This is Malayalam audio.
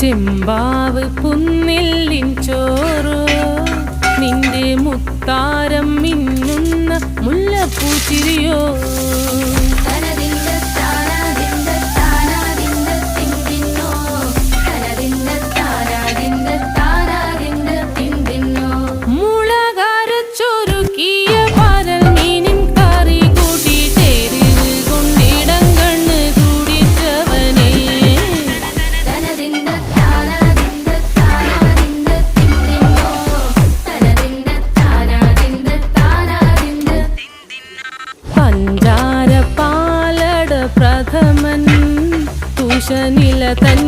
ചെമ്പാവ് പുന്നെല്ലിൻ ചോറോ നിന്റെ മുത്താരം മിന്നുന്ന മുല്ലപ്പൂച്ചിരിയോ പഞ്ചാര പാലട പ്രഥമൻ തുഷനില തൻ